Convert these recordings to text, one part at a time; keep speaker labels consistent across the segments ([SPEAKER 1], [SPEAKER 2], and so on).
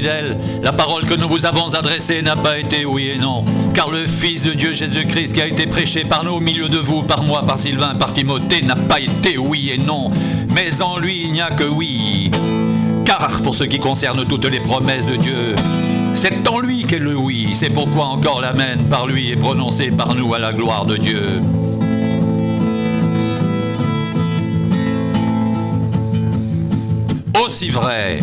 [SPEAKER 1] fidèle. La parole que nous vous avons adressée n'a pas été oui et non. Car le Fils de Dieu Jésus-Christ qui a été prêché par nous au milieu de vous, par moi, par Sylvain, par Timothée, n'a pas été oui et non. Mais en lui il n'y a que oui. Car pour ce qui concerne toutes les promesses de Dieu, c'est en lui qu'est le oui. C'est pourquoi encore l'amen par lui est prononcé par nous à la gloire de Dieu. Aussi vrai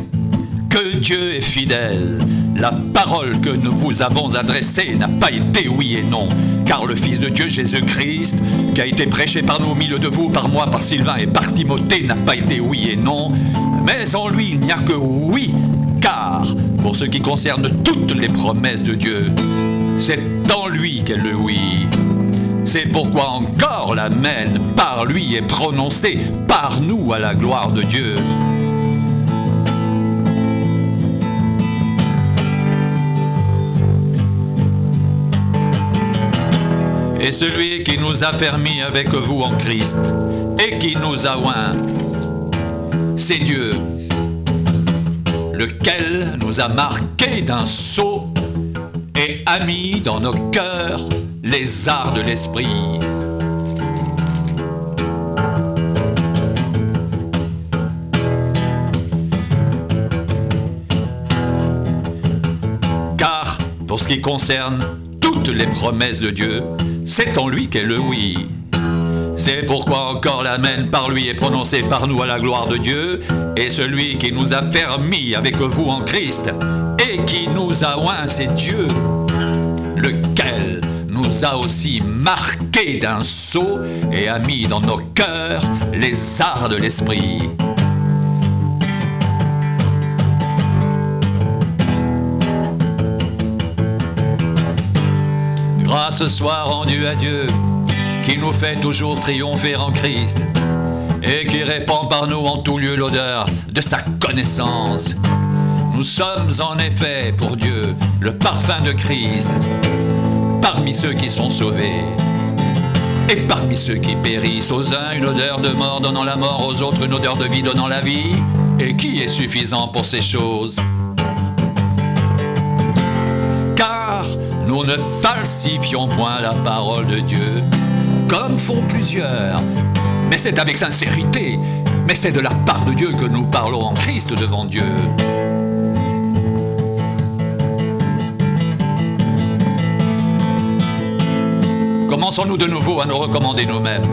[SPEAKER 1] que Dieu est fidèle, la parole que nous vous avons adressée n'a pas été oui et non. Car le Fils de Dieu Jésus-Christ, qui a été prêché par nous au milieu de vous, par moi, par Sylvain et par Timothée, n'a pas été oui et non. Mais en lui il n'y a que oui. Car pour ce qui concerne toutes les promesses de Dieu, c'est en lui qu'est le oui. C'est pourquoi encore l'amen par lui est prononcé par nous à la gloire de Dieu. Et celui qui nous a permis avec vous en Christ et qui nous a oints, c'est Dieu, lequel nous a marqués d'un sceau et a mis dans nos cœurs les arts de l'esprit. Car pour ce qui concerne toutes les promesses de Dieu, c'est en lui qu'est le oui. C'est pourquoi encore l'amen par lui est prononcé par nous à la gloire de Dieu, et celui qui nous a permis avec vous en Christ et qui nous a oints, c'est Dieu, lequel nous a aussi marqués d'un sceau et a mis dans nos cœurs les arts de l'esprit. Grâce soit rendue à Dieu, qui nous fait toujours triompher en Christ, et qui répand par nous en tout lieu l'odeur de sa connaissance. Nous sommes en effet pour Dieu le parfum de Christ, parmi ceux qui sont sauvés, et parmi ceux qui périssent. Aux uns une odeur de mort donnant la mort, aux autres une odeur de vie donnant la vie. Et qui est suffisant pour ces choses? Car nous ne falsifions point la parole de Dieu, comme font plusieurs. Mais c'est avec sincérité, mais c'est de la part de Dieu que nous parlons en Christ devant Dieu. Commençons-nous de nouveau à nous recommander nous-mêmes?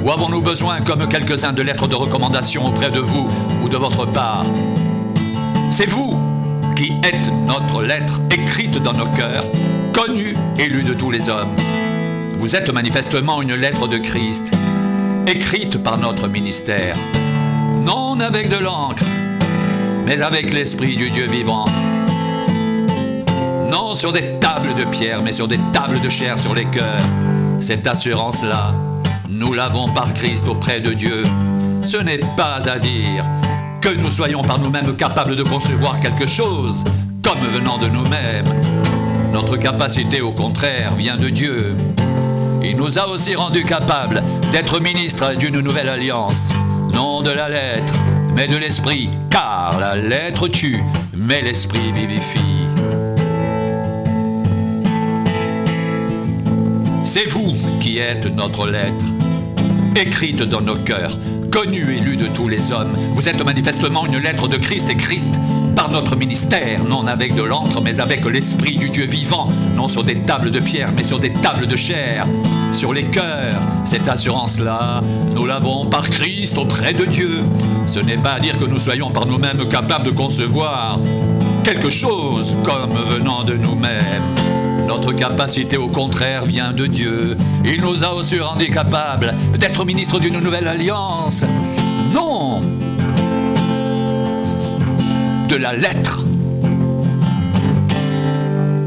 [SPEAKER 1] Ou avons-nous besoin, comme quelques-uns, de lettres de recommandation auprès de vous ou de votre part? C'est vous qui êtes notre lettre écrite dans nos cœurs, connue et lue de tous les hommes. Vous êtes manifestement une lettre de Christ, écrite par notre ministère, non avec de l'encre, mais avec l'Esprit du Dieu vivant. Non sur des tables de pierre, mais sur des tables de chair sur les cœurs. Cette assurance-là, nous l'avons par Christ auprès de Dieu. Ce n'est pas à dire que nous soyons par nous-mêmes capables de concevoir quelque chose comme venant de nous-mêmes. Notre capacité, au contraire, vient de Dieu. Il nous a aussi rendus capables d'être ministres d'une nouvelle alliance, non de la lettre, mais de l'esprit, car la lettre tue, mais l'esprit vivifie. C'est vous qui êtes notre lettre, écrite dans nos cœurs, connue et lue de tous les hommes. Vous êtes manifestement une lettre de Christ, écrite par notre ministère, non avec de l'encre, mais avec l'Esprit du Dieu vivant, non sur des tables de pierre, mais sur des tables de chair, sur les cœurs. Cette assurance-là, nous l'avons par Christ auprès de Dieu. Ce n'est pas à dire que nous soyons par nous-mêmes capables de concevoir quelque chose comme venant de nous-mêmes. Notre capacité, au contraire, vient de Dieu. Il nous a aussi rendus capables d'être ministres d'une nouvelle alliance. Non de la lettre,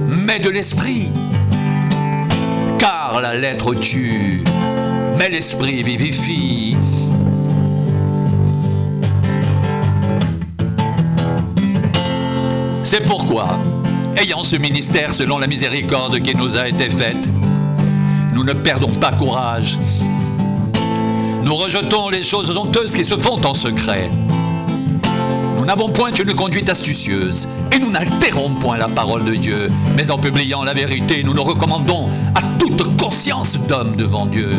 [SPEAKER 1] mais de l'esprit. Car la lettre tue, mais l'esprit vivifie. C'est pourquoi, ayant ce ministère selon la miséricorde qui nous a été faite, nous ne perdons pas courage. Nous rejetons les choses honteuses qui se font en secret. Nous n'avons point une conduite astucieuse, et nous n'altérons point la parole de Dieu, mais en publiant la vérité, nous nous recommandons à toute conscience d'homme devant Dieu.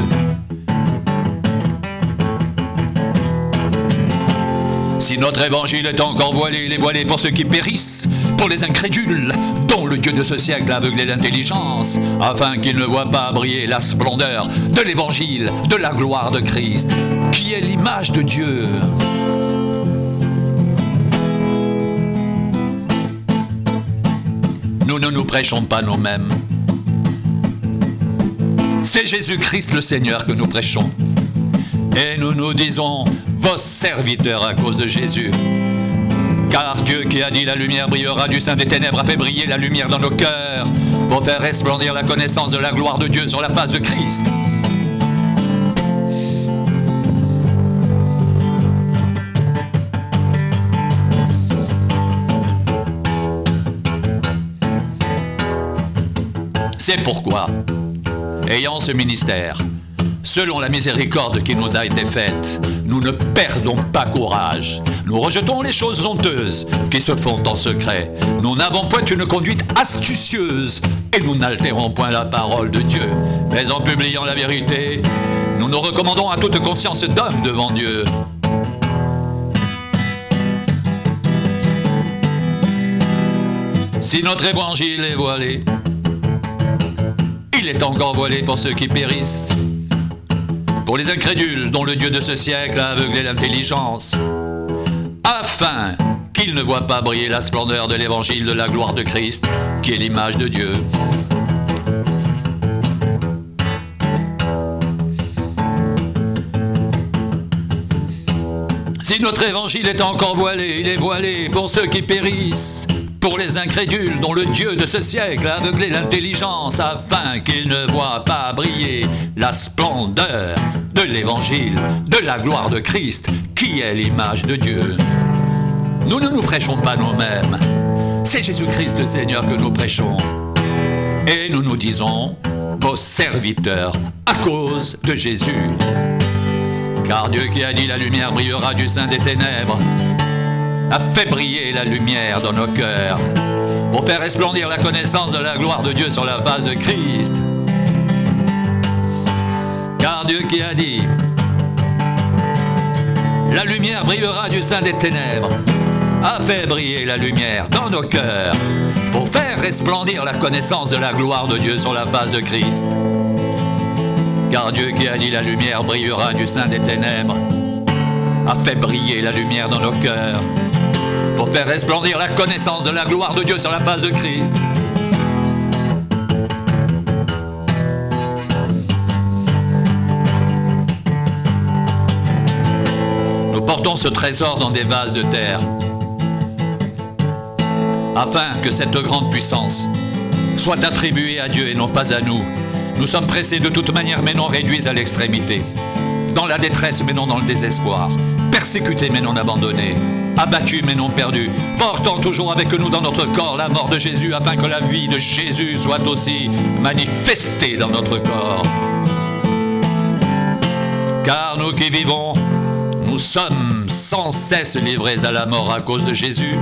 [SPEAKER 1] Si notre évangile est encore voilé, il est voilé pour ceux qui périssent, pour les incrédules, dont le Dieu de ce siècle a aveuglé l'intelligence, afin qu'ils ne voient pas briller la splendeur de l'évangile, de la gloire de Christ, qui est l'image de Dieu. Nous ne nous prêchons pas nous-mêmes. C'est Jésus-Christ le Seigneur que nous prêchons. Et nous nous disons vos serviteurs à cause de Jésus. Car Dieu qui a dit la lumière brillera du sein des ténèbres a fait briller la lumière dans nos cœurs pour faire resplendir la connaissance de la gloire de Dieu sur la face de Christ. C'est pourquoi, ayant ce ministère, selon la miséricorde qui nous a été faite, nous ne perdons pas courage. Nous rejetons les choses honteuses qui se font en secret. Nous n'avons point une conduite astucieuse et nous n'altérons point la parole de Dieu. Mais en publiant la vérité, nous nous recommandons à toute conscience d'homme devant Dieu. Si notre évangile est voilé, il est encore voilé pour ceux qui périssent, pour les incrédules dont le Dieu de ce siècle a aveuglé l'intelligence, afin qu'ils ne voient pas briller la splendeur de l'évangile de la gloire de Christ, qui est l'image de Dieu. Si notre évangile est encore voilé, il est voilé pour ceux qui périssent, pour les incrédules dont le Dieu de ce siècle a aveuglé l'intelligence, afin qu'ils ne voient pas briller la splendeur de l'évangile, de la gloire de Christ, qui est l'image de Dieu. Nous ne nous prêchons pas nous-mêmes, c'est Jésus-Christ le Seigneur que nous prêchons. Et nous nous disons vos serviteurs à cause de Jésus. Car Dieu qui a dit la lumière brillera du sein des ténèbres, a fait briller la lumière dans nos cœurs pour faire resplendir la connaissance de la gloire de Dieu sur la face de Christ. Car Dieu qui a dit la lumière brillera du sein des ténèbres a fait briller la lumière dans nos cœurs pour faire resplendir la connaissance de la gloire de Dieu sur la face de Christ. Car Dieu qui a dit la lumière brillera du sein des ténèbres a fait briller la lumière dans nos cœurs pour faire resplendir la connaissance de la gloire de Dieu sur la face de Christ. Nous portons ce trésor dans des vases de terre, afin que cette grande puissance soit attribuée à Dieu et non pas à nous. Nous sommes pressés de toute manière, mais non réduits à l'extrémité, dans la détresse, mais non dans le désespoir, persécutés, mais non abandonnés, abattus, mais non perdus, portant toujours avec nous dans notre corps la mort de Jésus, afin que la vie de Jésus soit aussi manifestée dans notre corps. Car nous qui vivons, nous sommes sans cesse livrés à la mort à cause de Jésus,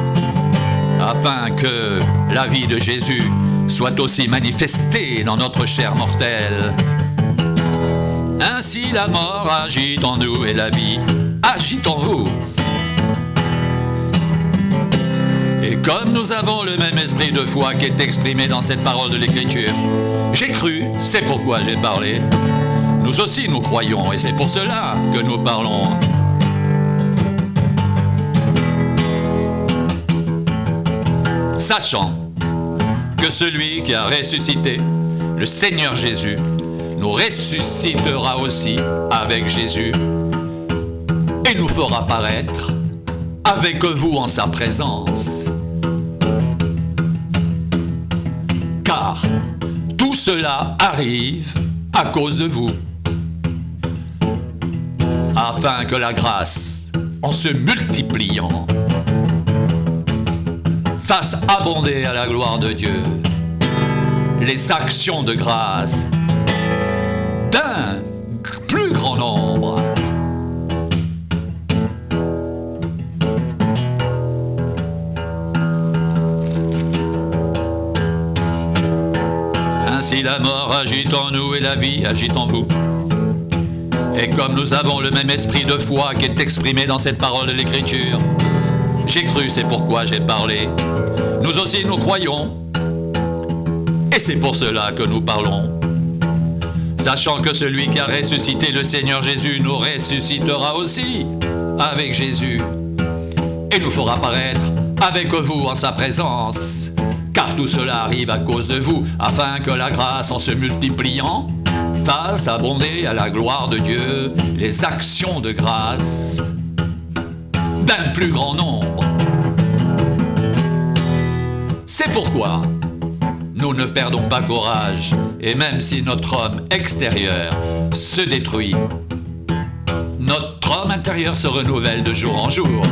[SPEAKER 1] afin que la vie de Jésus soit aussi manifestée dans notre chair mortelle. Ainsi la mort agit en nous et la vie agit en vous. Et comme nous avons le même esprit de foi qui est exprimé dans cette parole de l'Écriture, j'ai cru, c'est pourquoi j'ai parlé. Nous aussi nous croyons et c'est pour cela que nous parlons. Sachant que celui qui a ressuscité, le Seigneur Jésus, nous ressuscitera aussi avec Jésus et nous fera paraître avec vous en sa présence. Car tout cela arrive à cause de vous, afin que la grâce, en se multipliant, fasse abonder à la gloire de Dieu les actions de grâce d'un plus grand nombre. Si la mort agite en nous et la vie agite en vous, et comme nous avons le même esprit de foi qui est exprimé dans cette parole de l'Écriture, j'ai cru, c'est pourquoi j'ai parlé. Nous aussi nous croyons, et c'est pour cela que nous parlons. Sachant que celui qui a ressuscité le Seigneur Jésus nous ressuscitera aussi avec Jésus, et nous fera paraître avec vous en sa présence. Car tout cela arrive à cause de vous, afin que la grâce, en se multipliant, fasse abonder à la gloire de Dieu les actions de grâce d'un plus grand nombre. C'est pourquoi nous ne perdons pas courage, et même si notre homme extérieur se détruit, notre homme intérieur se renouvelle de jour en jour.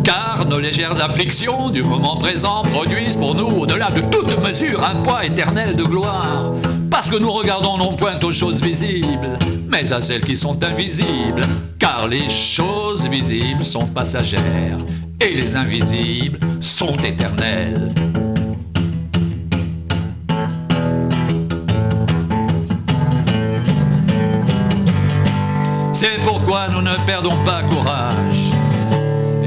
[SPEAKER 1] Car nos légères afflictions du moment présent produisent pour nous, au-delà de toute mesure, un poids éternel de gloire. Parce que nous regardons non point aux choses visibles, mais à celles qui sont invisibles. Car les choses visibles sont passagères, et les invisibles sont éternelles. C'est pourquoi nous ne perdons pas courage.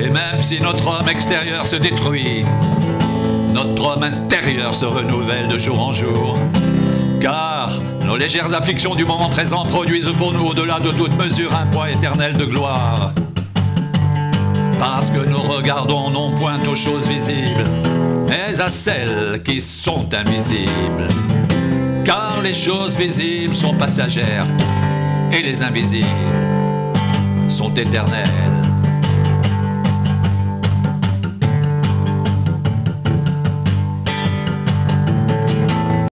[SPEAKER 1] Et même si notre homme extérieur se détruit, notre homme intérieur se renouvelle de jour en jour. Car nos légères afflictions du moment présent produisent pour nous, au-delà de toute mesure, un poids éternel de gloire. Parce que nous regardons non point aux choses visibles, mais à celles qui sont invisibles. Car les choses visibles sont passagères, et les invisibles sont éternelles.